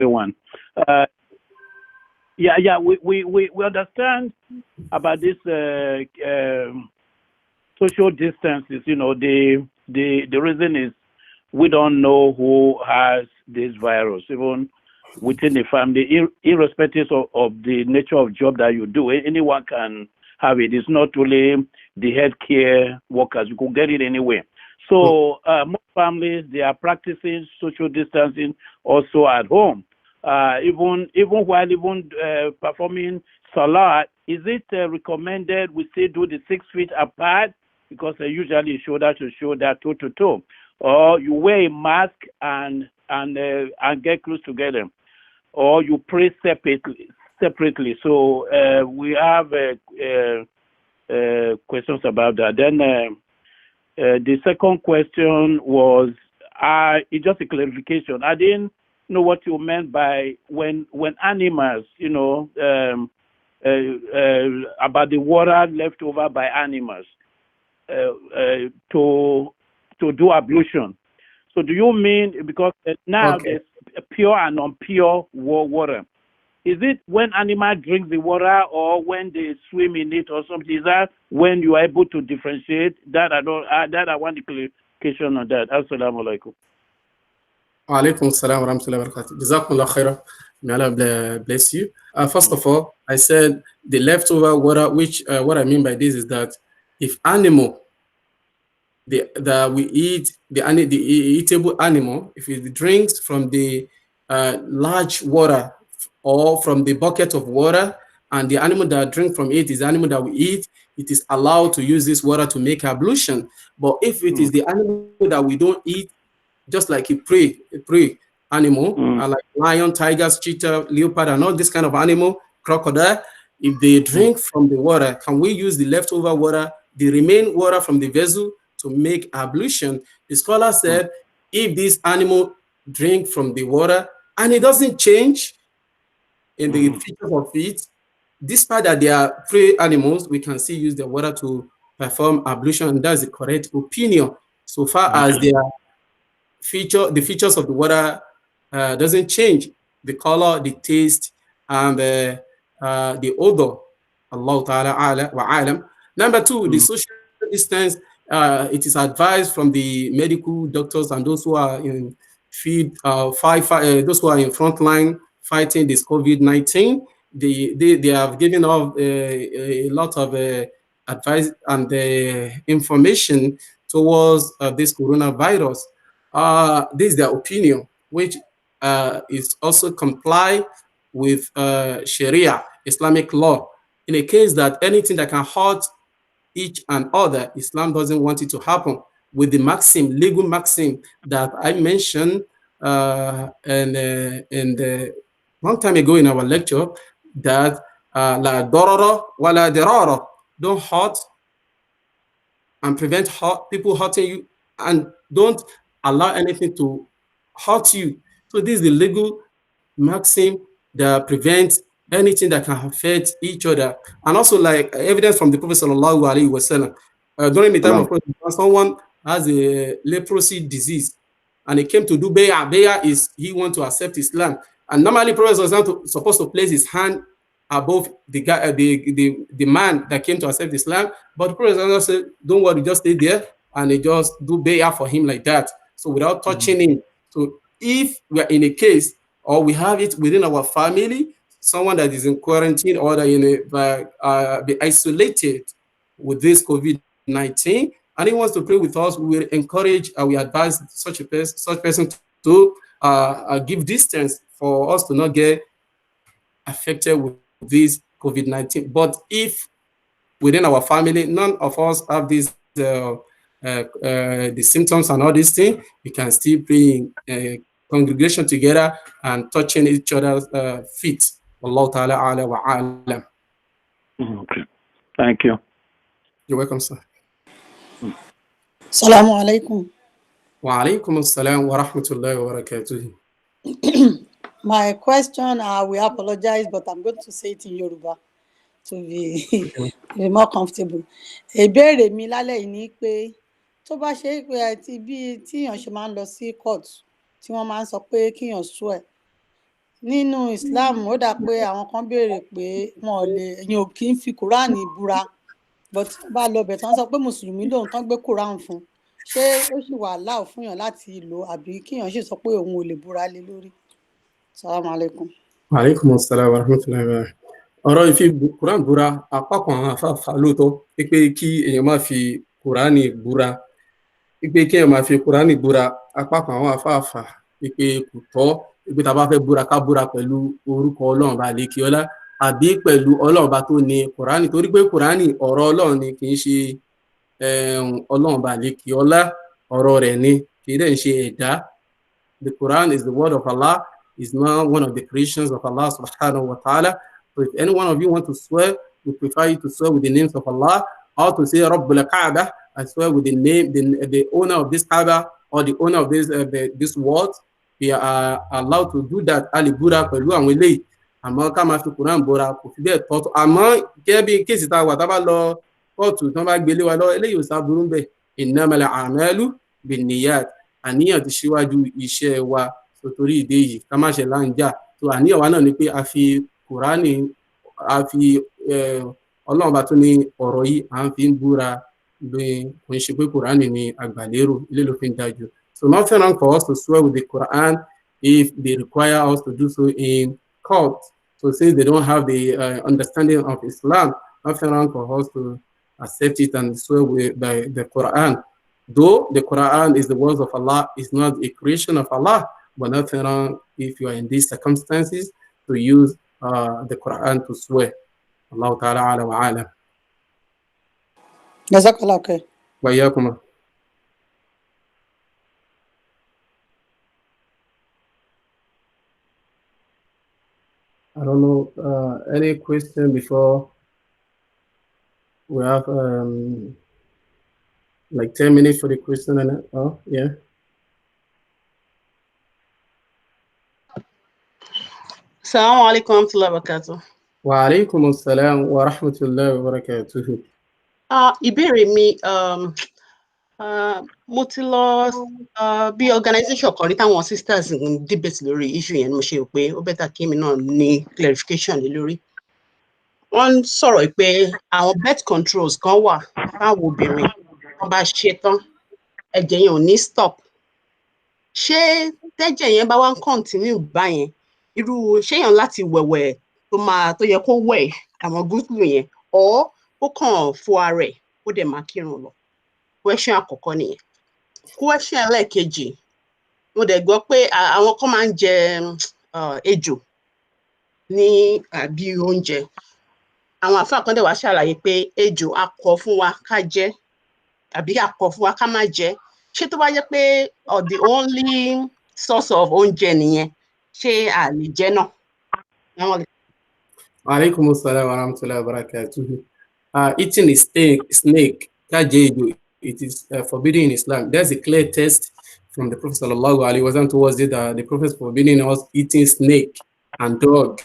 everyone. We understand about this social distances. The reason is we don't know who has this virus, even within the family, irrespective of the nature of job that you do. Anyone can have it. It's not only the healthcare workers. You can get it anywhere. So most families, they are practicing social distancing also at home. Even while performing salah, is it recommended we still do the 6 feet apart, because usually shoulder to shoulder, toe to toe, or you wear a mask and get close together, or you pray separately. So we have questions about that. Then the second question was it's just a clarification. I didn't know what you meant by when animals, about the water left over by animals to do ablution. So do you mean, because now there's pure and impure water? Is it when animal drinks the water or when they swim in it or something? Is that when you are able to differentiate? That I want the clarification on that. Assalamu alaikum. Wa alaikum assalam wa rahmatullahi wa barakatuh. Jazakumullah khairan. May Allah bless you. First of all, I said the leftover water, which what I mean by this is that if animal that we eat, the eatable animal, if it drinks from the large water or from the bucket of water, and the animal that drink from it is the animal that we eat, it is allowed to use this water to make ablution. But if it is the animal that we don't eat, just like a prey animal, like lion, tigers, cheetah, leopard, and all this kind of animal, crocodile, if they drink from the water, can we use the leftover water, the remaining water from the vessel, to make ablution? The scholar said, if this animal drink from the water and it doesn't change in the features of it, despite that they are prey animals, we can still use the water to perform ablution, and that's the correct opinion. So far as the features of the water doesn't change, the color, the taste, and the odor. Allah Ta'ala wa alam. Number two, the social distance. It is advised from the medical doctors and those who are in those who are in front line fighting this COVID-19. They have given off a lot of advice and information towards this coronavirus. This is their opinion, which is also comply with Sharia, Islamic law. In a case that anything that can hurt each and other, Islam doesn't want it to happen, with the legal maxim that I mentioned long time ago in our lecture, that la darara wa la dirara, don't hurt and prevent people hurting you, and don't allow anything to hurt you. So this is the legal maxim that prevents anything that can affect each other. And also, like evidence from the Prophet sallallahu alaihi wasallam, during the time of Prophet, someone has a leprosy disease and he came to do bay'ah. Bay'ah is he want to accept Islam, and normally Prophet was supposed to place his hand above the guy, the man that came to accept Islam, but the Prophet said, "Don't worry, just stay there," and they just do bay'ah for him like that, so without touching him. So if we are in a case, or we have it within our family, someone that is in quarantine or that be isolated with this COVID-19, and he wants to pray with us, we will encourage, we advise such person to give distance for us to not get affected with this COVID-19. But if within our family, none of us have this the symptoms and all these things, we can still pray in congregation together and touching each other's feet. Allah Ta'ala ala wa alam. Okay. Thank you. You're welcome, sir. Assalamu alaikum. Wa alaikum assalam wa rahmatullahi wa barakatuh. My question, we apologize, but I'm going to say it in Yoruba to be more comfortable. Ìbéèrè mi lálẹ́ yìí ni pé tó bá ṣe pé tí bí tíyàn ṣe máa ń lọ sí court tí wọ́n máa ń sọ pé kíyàn swear nínú Islam ó dà pé àwọn kan béèrè pé wọn ò lè èyàn ò kí ń fi Quran búra but bá lọ bẹ̀ tán sọ pé mùsùlùmí lòun tán gbé Quran fún ṣé ó sì wà láò fún yàn láti lò àbí kíyàn sì sọ pé òun ò lè búra lé lórí. Assalamu alaikum. Alaikum assalam wa rahmatullahi wa barakatuh. Ọ̀rọ̀ ìfi Quran búra apá kan àwọn afáfà lóòótọ́ pé kí èèyàn má fi Quran búra pé kí èèyàn má fi Quran búra apá kan àwọn afáfà pé kò tọ́ pé tá a bá fẹ́ búra ká búra pẹ̀lú orúkọ Ọlọ́run bá lè kí ọlá àbí pẹ̀lú Ọlọ́run bá tó ní Quran torí pé Quran ọ̀rọ̀ Ọlọ́run ni kì í ṣe Ọlọ́run bá lè kí ọlá ọ̀rọ̀ rẹ̀ ni kì í dẹ̀ ṣe ẹ̀dá. The Quran is the word of Allah. Is not one of the creations of Allah subhanahu wa ta'ala. So if any one of you want to swear, we prefer you to swear with the names of Allah, or to say Rabbul Kaaba, I swear with the name, the owner of this Kaaba, or the owner of this world. We are allowed to do that. Ali Bura pẹ̀lú àwọn eléyìí. Àmọ́ ká máa fi Quran bora kò fi bẹ́ẹ̀ tọ́. Àmọ́ gẹ́gẹ́ bí kéèsì tá a wà tá a bá lọ kóòtù tí wọ́n bá gbélé wa lọ eléyìí ò sá burú bẹ́ẹ̀. Innamal a'malu binniyat. Àníyàn ti ṣíwájú iṣẹ́ wa. So torí ìdí yìí ká má ṣe láǹjà tó àníyàn wa náà ni pé a fi Kùránì a fi Ọlọ́run bá tún ní ọ̀rọ̀ yìí à ń fi ń búra bí kò ń ṣe pé Kùránì ni àgbàlérò ilé ló fi ń dájú. So nothing wrong for us to swear with the Quran if they require us to do so in court. So since they don't have the understanding of Islam, nothing wrong for us to accept it and swear by the Quran. Though the Quran is the words of Allah, it's not a creation of Allah. But nothing wrong if you are in these circumstances to use the Quran to swear. Allah Ta'ala ala wa alam. Jazakallah khair. Wa iyyakum. I don't know, any question before we have like 10 minutes for the question and yeah. Assalamu alaikum wa rahmatullahi wa barakatuh. Wa alaikum assalam wa rahmatullahi wa barakatuh. Ìbéèrè mi, mo ti lọ bí organization kan rí táwọn sisters ń debate lórí issue yẹn, mo ṣe rò pé ó better kí mi náà ní clarification lé lórí. Wọ́n sọ̀rọ̀ pé àwọn birth controls kan wà fáwọn obìnrin wọ́n bá ṣe tán ẹ̀jẹ̀ yẹn ò ní stop. Ṣé tẹ́jẹ̀ yẹn bá wá ń continue báyẹn irú ṣéyàn láti wẹ̀wẹ̀ tó yẹ kó wẹ̀ àwọn gúúsùlù yẹn or ó kàn fọ ara ẹ̀ ó dẹ̀ máa kírun lọ? Question àkọ́kọ́ nìyẹn. Question ẹlẹ́ẹ̀kejì, mo dẹ̀ gbọ́ pé àwọn kan máa ń jẹ ejò ní àbí oúnjẹ. Àwọn àfáà kan dẹ̀ wá ṣàlàyé pé ejò akọ fún wa ká jẹ àbí akọ fún wa ká má jẹ. Ṣé tó bá jẹ́ pé the only source of oúnjẹ nìyẹn ṣé a lè jẹ náà? Alaikum assalam wa rahmatullahi wa barakatuh. Eating a snake, it is forbidden in Islam. There's a clear text from the Prophet sallallahu alaihi wasallam towards it that the Prophet forbidding us eating snake and dog.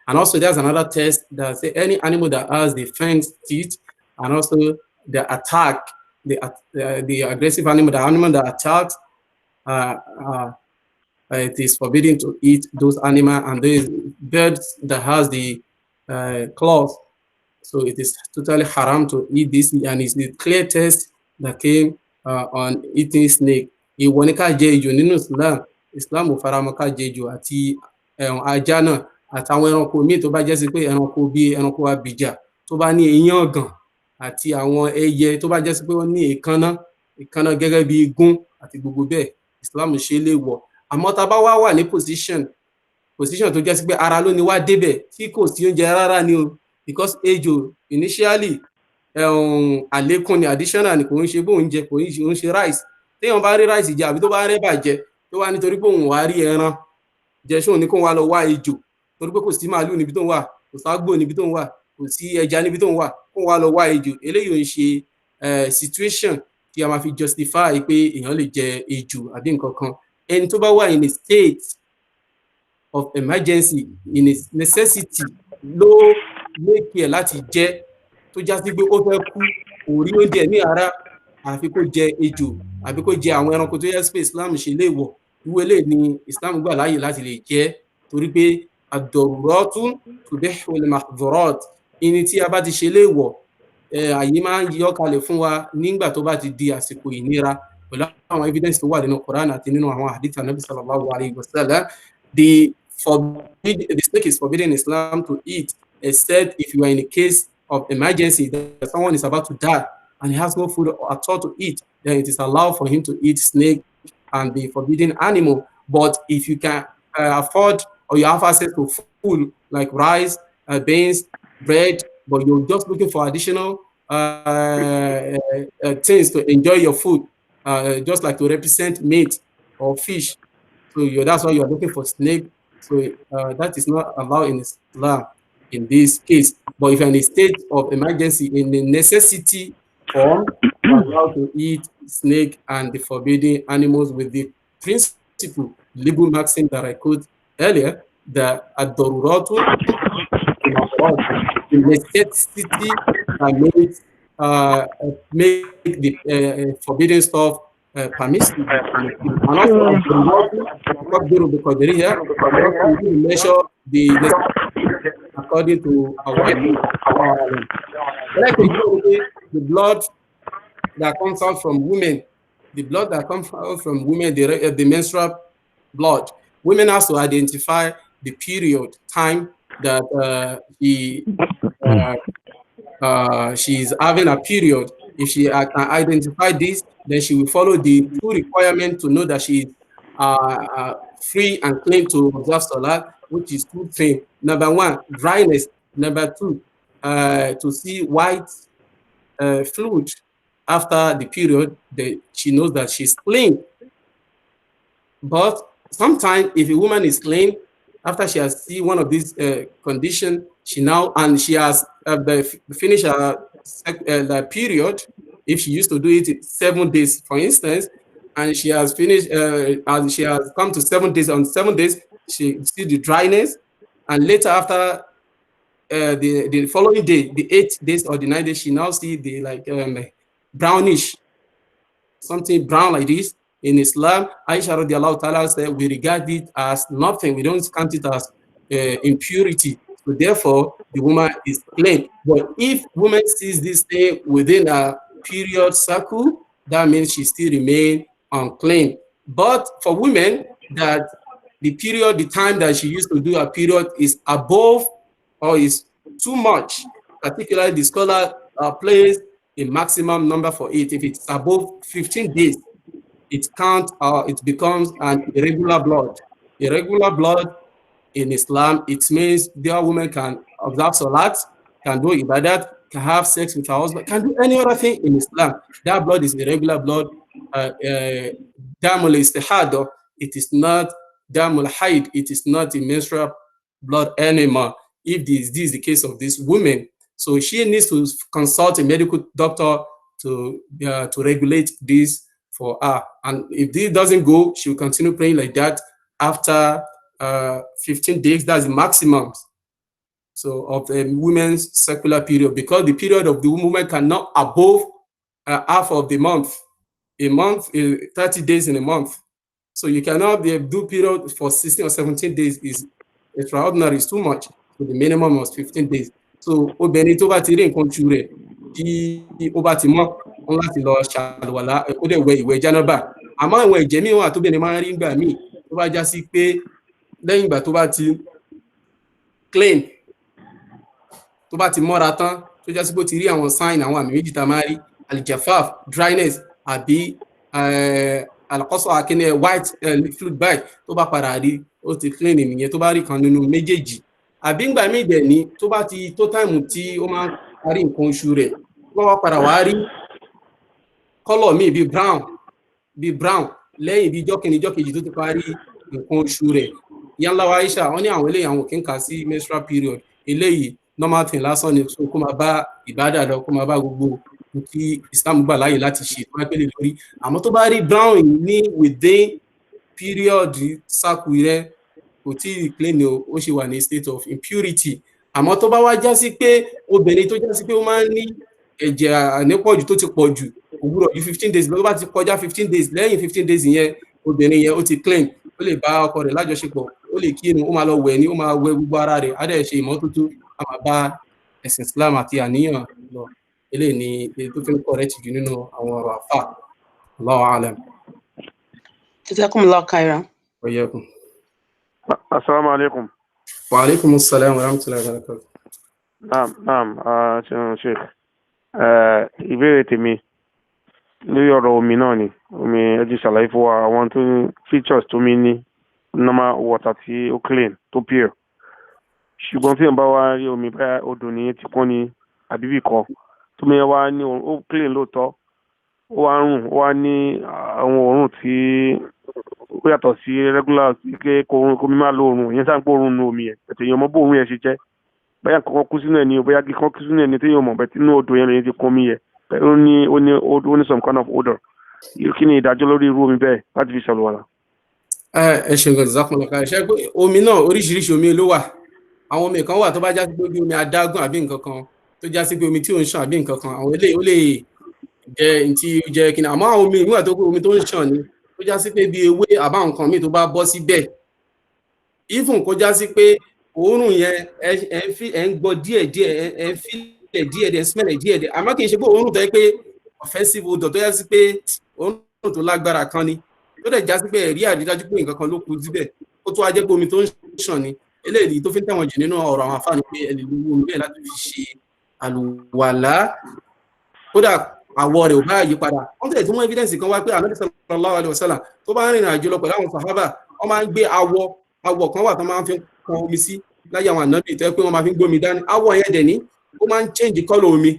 And also there's another text that says any animal that has the fangs, teeth, and also the attack, the aggressive animal, the animal that attacks, it is forbidden to eat those animals, and those birds that has the claws. So it is totally haram to eat this, and it's the clear test that came on eating snake. Ìwọ ni ká jẹ ejò nínú Islam ò faramọ́ ká jẹ ejò àti ajá náà àtàwọn ẹranko míì tó bá jẹ́ sí pé ẹranko bí ẹranko abìjà tó bá ní eyín ọ̀gàn àti àwọn ẹyẹ tó bá jẹ́ sí pé wọ́n ní ìkànnà gẹ́gẹ́ bí igún àti gbogbo bẹ́ẹ̀ Islam ṣe lè wọ̀. Àmọ́ tá a bá wà ní position tó jẹ́ sí pé ara ló ní wá débẹ̀ tí kò sí oúnjẹ rárá ni o, because ejò initially àlékún ni additional ni kò ń ṣe bó oúnjẹ kò ń ṣe rice. Téèyàn bá rí rice jẹ àbí tó bá rẹ́ bàjẹ́ tó wá nítorí pé òun wá rí ẹran jẹ ṣóun ní kó wá lọ wá ejò torí pé kò sí màálù níbi tó ń wà, kò ságbò níbi tó ń wà, kò sí ẹja níbi tó ń wà, kó wá lọ wá ejò. Eléyìí ò ń ṣe situation tí a máa fi justify pé èèyàn lè jẹ ejò àbí nǹkan kan. Ẹni tó bá wà in a state of emergency, in a necessity ló make ẹ̀ láti jẹ tó já sí pé ó fẹ́ kú kò rí oúnjẹ ní ara àfi kó jẹ ejò àbí kó jẹ àwọn ẹranko tó yẹ sí pé Islam ṣe lè wọ̀. Irú eléyìí ni Islam gbà láàyè láti lè jẹ torí pé ad-daruratu tubihu al-mahdhurat, ìní tí a bá ti ṣe léèwọ̀ àyè máa ń yọ kalẹ̀ fún wa nígbà tó bá ti di àsìkò ìnira pẹ̀lú àwọn evidence tó wà nínú Quran àti nínú àwọn hadith Nabi sallallahu alayhi wa sallam. The snake is forbidden in Islam to eat except if you are in a case of emergency, that someone is about to die and he has no food at all to eat, then it is allowed for him to eat snake and the forbidden animal. But if you can afford or you have access to food like rice, beans, bread, but you're just looking for additional things to enjoy your food, just like to represent meat or fish, so that's why you're looking for snake. So that is not allowed in Islam in this case. But if you're in a state of emergency, in the necessity form, you're allowed to eat snake and the forbidden animals with the principle, legal maxim that I quoted earlier, that ad-daruratu, the necessity that make the forbidden stuff permissible. And also, because here, we measure the according to our the blood that comes out from women, the menstrual blood. Women have to identify the period, time that she's having a period. If she can identify this, then she will follow the two requirements to know that she is free and clean to observe Salat, which is two things. Number one, dryness. Number two, to see white fluid after the period, she knows that she's clean. But sometimes if a woman is clean, after she has seen one of these conditions, she has finished the period. If she used to do it 7 days, for instance, and she has finished, and she has come to 7 days. On 7 days, she sees the dryness, and later after the following day, the 8 days or the 9 days, she now see the brownish, something brown like this. In Islam, Aisha radiallahu ta'ala said, we regard it as nothing. We don't count it as impurity. So therefore, the woman is clean. But if woman sees this thing within a period cycle, that means she still remain unclean. But for women, that the period, the time that she used to do a period is above or is too much, particularly the scholar plays a maximum number for it. If it's above 15 days, it becomes an irregular blood. Irregular blood in Islam, it means their woman can observe Salat, can do ibadat, can have sex with her husband, can do any other thing in Islam. That blood is irregular blood. Damul istihada, it is not damul haid, it is not a menstrual blood anymore. If this is the case of this woman, so she needs to consult a medical doctor to regulate this for her. And if this doesn't go, she will continue praying like that after 15 days. That's the maximum of a woman's circular period, because the period of the woman cannot above half of the month. A month is 30 days in a month. So you cannot do period for 16 or 17 days is extraordinary, it's too much. So the minimum was 15 days. So obìnrin tó bá ti rí nǹkan oṣù rẹ̀ tí ó bá ti mọ́ wọn láti lọ ṣàlùwàlá ó dẹ̀ wẹ ìwẹ̀ jánábà. Àmọ́ àwọn ẹ̀jẹ̀ míì wà tóbìnrin máa ń rí ìgbà míì tó bá já sí pé lẹ́yìn ìgbà tó bá ti clean, tó bá ti mọ́ra tán, tó já sí pé ó ti rí àwọn sign, àwọn àmì méjì tá a máa rí, aljafaf, dryness, àbí alakọ́sọ̀ akíní white fluid bite, tó bá padà rí ó ti clean nìyẹn, tó bá rí kan nínú méjèèjì. Àbí ńgbà míì dẹ̀ ní tó bá ti tó táìmù tí ó máa ń parí nǹkan oṣù rẹ̀, wọ́n wá padà wá rí kọ́lọ̀ míì bíi brown lẹ́yìn bí ijọ́ kìíní ijọ́ kejì tó ti parí nǹkan oṣù rẹ̀. Ìyá ńlá wa Aisha wọ́n ní àwọn eléyìí àwọn kì í kà sí menstrual period, eléyìí normal thing lásán ni, so kó máa bá ìbádà lọ, kó máa bá gbogbo tí Islam gbà láàyè láti ṣe tó bá gbélé lórí. Àmọ́ tó bá rí brown ní within period cycle rẹ̀, kò tí ì clean o, ó ṣe wà ní state of impurity. Àmọ́ tó bá wá já sí pé obìnrin tó já sí pé ó máa ń ní ẹ̀jẹ̀ ànípọ̀jù tó ti pọ̀ jù, kò gbúdọ̀ ju 15 days lọ, tó bá ti kọjá 15 days, lẹ́yìn 15 days yẹn obìnrin yẹn ó ti clean, ó lè bá ọkọ rẹ̀ lájọṣepọ̀, ó ó lè kírun ó máa lọ wẹ̀ ní ó máa wẹ gbogbo ara rẹ̀ á dẹ̀ ṣe ìmọ́tótó á máa bá ẹ̀sìn Islam àti àníyàn lọ eléyìí ni èyí tó fi ń correct jù nínú àwọn ọ̀rọ̀ àfà Allahu a'lam. Jazakumullahu khairan. Wa iyyakum. Assalamu alaikum. Wa alaikum assalam wa rahmatullahi wa barakatuh. Naam, Sheikh. Ìbéèrè tèmi lórí ọ̀rọ̀ omi náà ni. Omi ẹ ti ṣàlàyé fún wa àwọn tó features tó mi ní normal water tí ó clean tó pure. Ṣùgbọ́n tí èèyàn bá wá rí omi bá odò ní ti kún ní àbíbì kan tó mi wá ní ó clean lóòótọ́ ó wá rùn ó wá ní àwọn òórùn tí ó yàtọ̀ sí regular pé kò mi máa lo òórùn ìyẹn sáà ń pò òórùn nu omi yẹn ètò èèyàn mọ bó òórùn yẹn ṣe jẹ́ bóyá kankan kú sínú ẹ̀ ní o bóyá kíkan kú sínú ẹ̀ ní téèyàn mọ̀ bẹ́ẹ̀ tí inú odò yẹn lóye ti kún omi yẹn ó ní some kind of odor kí ni ìdájọ́ lórí irú omi bẹ́ẹ̀ láti fi ṣàlùwàlá. Ẹ ṣe nǹkan ìzákùnlọ ká ṣe pé omi náà oríṣiríṣi omi ló wà àwọn omi kan wà tó bá já sí pé bí omi adágún àbí nǹkan kan tó já sí pé omi tí ò ń ṣàn àbí nǹkan kan àwọn eléyìí ó lè jẹ́ ntí ó jẹ́ kíni àmọ́ àwọn omi nígbà tó pé omi tó ń ṣàn ni tó já sí pé bí ewé àbá nǹkan míì tó bá bọ́ síbẹ̀ even kó já sí pé òórùn yẹn ẹ ń gbọ́ díẹ̀díẹ̀ ẹ ń fílẹ̀ díẹ̀díẹ̀ smell díẹ̀díẹ̀ àmọ́ kì í ṣe pé òórùn tó yẹ pé offensive odor tó já sí pé òórùn tó lágbára kan ni tó dẹ̀ já sí pé ẹ̀rí àrídájú pé nǹkan kan ló kù síbẹ̀ ó tó wá jẹ́ pé omi tó ń ṣàn ni eléyìí tó fi ń tẹ̀wọ̀n jù nínú ọ̀rọ̀ àwọn àfáà ni pé ẹ lè lo omi bẹ́ẹ̀ láti fi ṣe àlùwàlá kódà àwọ̀ rẹ̀ ò bá yí padà wọ́n tẹ̀lé tí wọ́n evidence kan wá pé Ànábì sallallahu alaihi wasallam tó bá ń rìnrìn àjò lọ pẹ̀lú àwọn sàhábà wọ́n máa ń gbé àwọ̀ kan wà tó máa ń fi kan omi sí láyé àwọn ànábì tó yẹ pé wọ́n máa fi ń gbómi dání àwọ̀ yẹn dẹ̀ ní ó máa ń change colour omi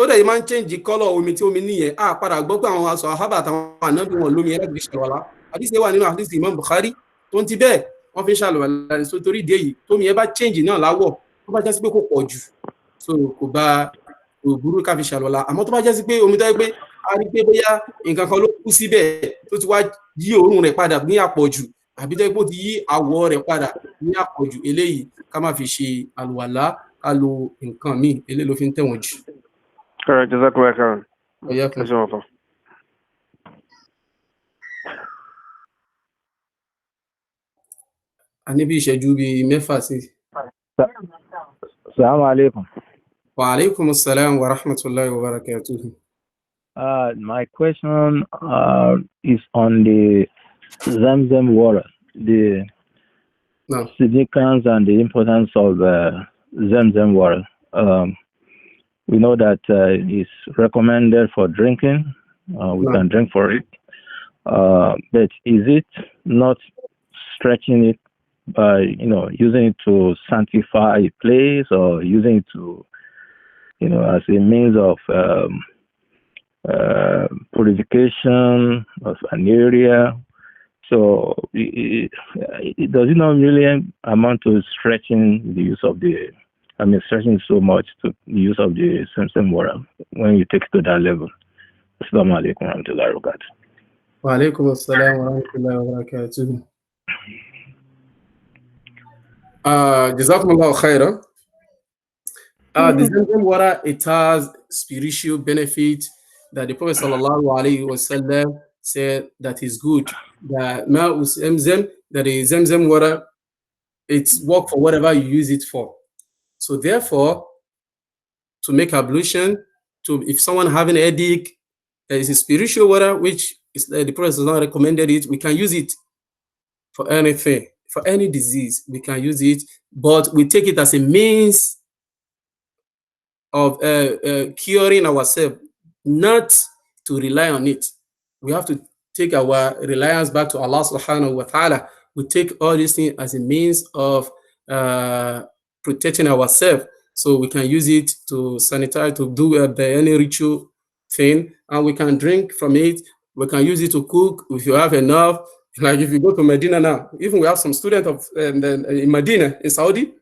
ó dẹ̀ máa ń change colour omi tí omi nìyẹn á padà gbọ́ pé àwọn sàhábà àtàwọn ànábì wọn lómi yẹn láti fi ṣàlùwàlá àdìsí wà nínú àdìsí Imam Bukhari tó ń ti bẹ́ẹ̀ wọ́n fi ń ṣàlùwàlá ní so torí ìdí èyí tómi yẹn bá change náà láwọ̀ tó bá jásí pé kò pọ̀ jù so kò bá òbúrú ká fi ṣàlùwàlá àmọ́ tó bá jásí pé omi tó yẹ pé a rí pé bóyá nǹkan kan ló kú síbẹ̀ tó ti wá yí òórùn rẹ̀ padà ní àpọ̀jù àbí tó yẹ pé ó ti yí àwọ̀ rẹ̀ padà ní àpọ̀jù eléyìí ká má fi ṣe àlùwàlá ká lo nǹkan míì eléyìí ló fi ń tẹ̀wọ̀n jù. Jazakallahu khairan. Ọ̀yá kan. A ní bí ìṣẹ́jú bíi mẹ́fà sí. Assalamu alaikum. Wa alaikum assalam wa rahmatullahi wa barakatuh. My question is on the Zamzam water, the significance and the importance of Zamzam water. We know that it's recommended for drinking. We can drink for it. But is it not stretching it by, using it to sanctify a place or using it to, as a means of purification of an area? So does it not really amount to stretching the use of stretching so much to the use of the Zamzam water when you take it to that level? Assalamu alaikum wa rahmatullahi wa barakatuh. Wa alaikum assalam wa rahmatullahi wa barakatuh. Jazakumullahu khairan. The Zamzam water, it has spiritual benefit that the Prophet sallallahu alaihi wasallam said that is good. That ma'u Zamzam, that is Zamzam water, it's work for whatever you use it for. So therefore, to make ablution, if someone having a headache, there is a spiritual water which is the Prophet has not recommended it. We can use it for anything, for any disease. We can use it, but we take it as a means of curing ourselves, not to rely on it. We have to take our reliance back to Allah subhanahu wa ta'ala. We take all these things as a means of protecting ourselves, so we can use it to sanitize, to do any ritual thing, and we can drink from it. We can use it to cook if you have enough. Like if you go to Medina now, even we have some students in Medina, in Saudi,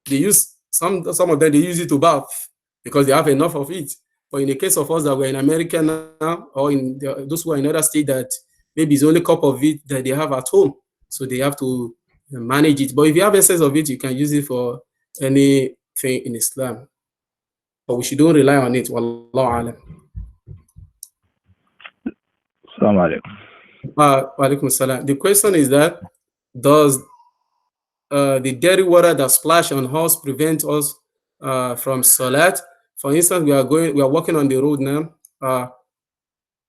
they use some of them, they use it to bath because they have enough of it. But in the case of us that we're in America now, or in those who are in other states that maybe it's only a cup of it that they have at home, so they have to manage it. But if you have excess of it, you can use it for anything in Islam. But we shouldn't rely on it. Wallahu alam. Assalamu alaikum. Wa alaikum assalam. The question is that does the dirty water that splash on us prevent us from salat? For instance, we are walking on the road now,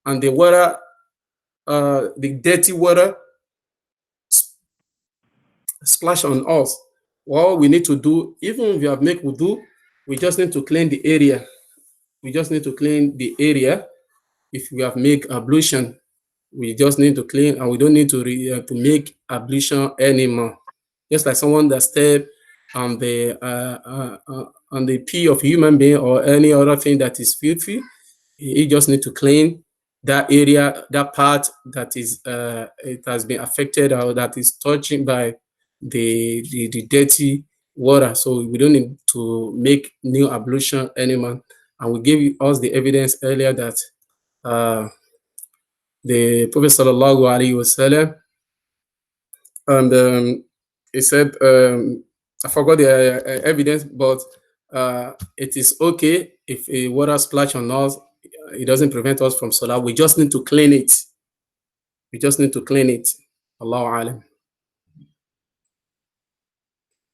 and the water, the dirty water splash on us. What we need to do, even if we have made wudu, we just need to clean the area. We just need to clean the area. If we have made ablution, we just need to clean, and we don't need to make ablution anymore. Just like someone that step on the pee of a human being or any other thing that is filthy, he just need to clean that area, that part that is it has been affected or that is touching by the dirty water. So we don't need to make new ablution anymore. And we gave us the evidence earlier that the Prophet sallallahu alaihi wasallam, and he said, I forgot the evidence, but it is okay if a water splash on us. It doesn't prevent us from salah. We just need to clean it. We just need to clean it. Allahu alam.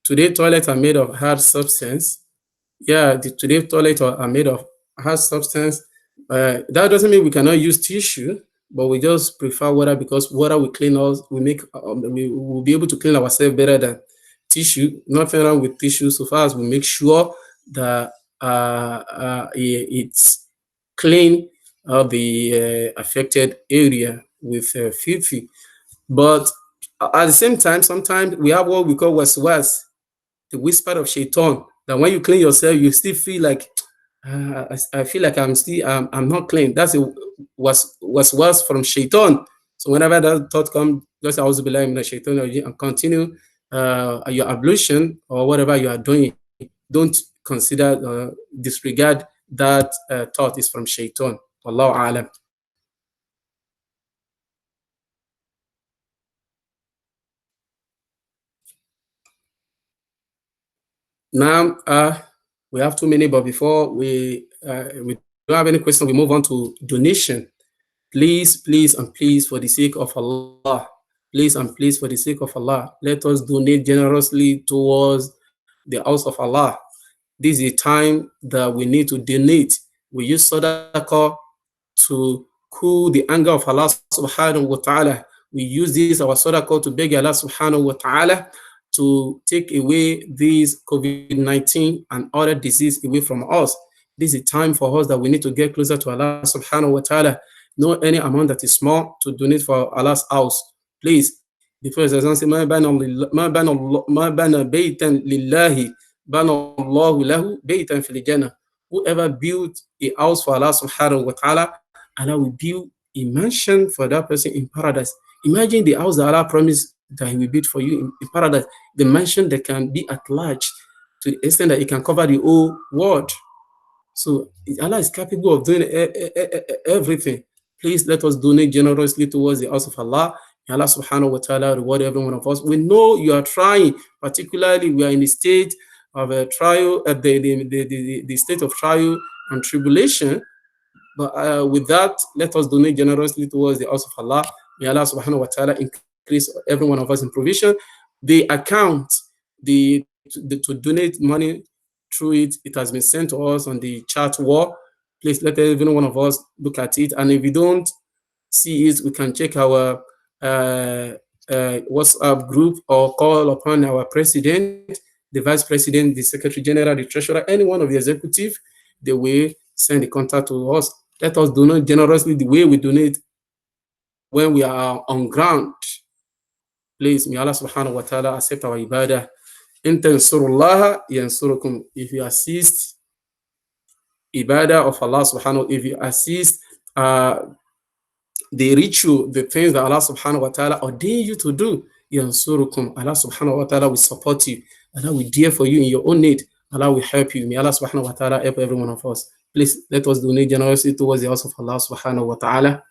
Today toilets are made of hard substance. Yeah, today toilets are made of hard substance. That doesn't mean we cannot use tissue, but we just prefer water because water will clean us. We will be able to clean ourselves better than tissue. Nothing wrong with tissue so far as we make sure that it's clean of the affected area with filthy. But at the same time, sometimes we have what we call waswas, the whisper of shaitan, that when you clean yourself, you still feel like, I feel like I'm not clean. That's was from shaitan. So whenever that thought comes, just auzu billahi minash shaitan and continue your ablution or whatever you are doing. Don't consider, disregard that thought is from shaitan. Wallahu a'lam. Now, we have too many, but before we don't have any question, we move on to donation. Please, please, and please, for the sake of Allah, please and please, for the sake of Allah, let us donate generously towards the house of Allah. This is a time that we need to donate. We use sadaqah to cool the anger of Allah subhanahu wa ta'ala. We use this, our sadaqah, to beg Allah subhanahu wa ta'ala to take away this COVID-19 and other disease away from us. This is a time for us that we need to get closer to Allah subhanahu wa ta'ala. No any amount that is small to donate for Allah's house. Please, the first example says, ما بنى بيتا لله بنى الله له بيتا في الجنة. Whoever built a house for Allah subhanahu wa ta'ala, Allah will build a mansion for that person in paradise. Imagine the house that Allah promised that He will build for you in paradise. The mansion that can be at large to the extent that it can cover the whole world. So Allah is capable of doing everything. Please let us donate generously towards the house of Allah. May Allah subhanahu wa ta'ala reward every one of us. We know you are trying, particularly we are in the state of a trial, the state of trial and tribulation. But with that, let us donate generously towards the house of Allah. May Allah subhanahu wa ta'ala increase every one of us in provision. The account, to donate money through it, it has been sent to us on the chat wall. Please let every one of us look at it. And if we don't see it, we can check our WhatsApp group or call upon our president, the vice president, the secretary general, the treasurer, any one of the executive. They will send the contact to us. Let us donate generously the way we donate when we are on ground. Please, may Allah subhanahu wa ta'ala accept our ibadah. In tansurullaha yansurukum. If you assist ibadah of Allah subhanahu, if you assist the ritual, the things that Allah subhanahu wa ta'ala ordained you to do, yansurukum. Allah subhanahu wa ta'ala will support you. Allah will dear for you in your own need. Allah will help you. May Allah subhanahu wa ta'ala help every one of us. Please let us donate generously towards the house of Allah subhanahu wa ta'ala.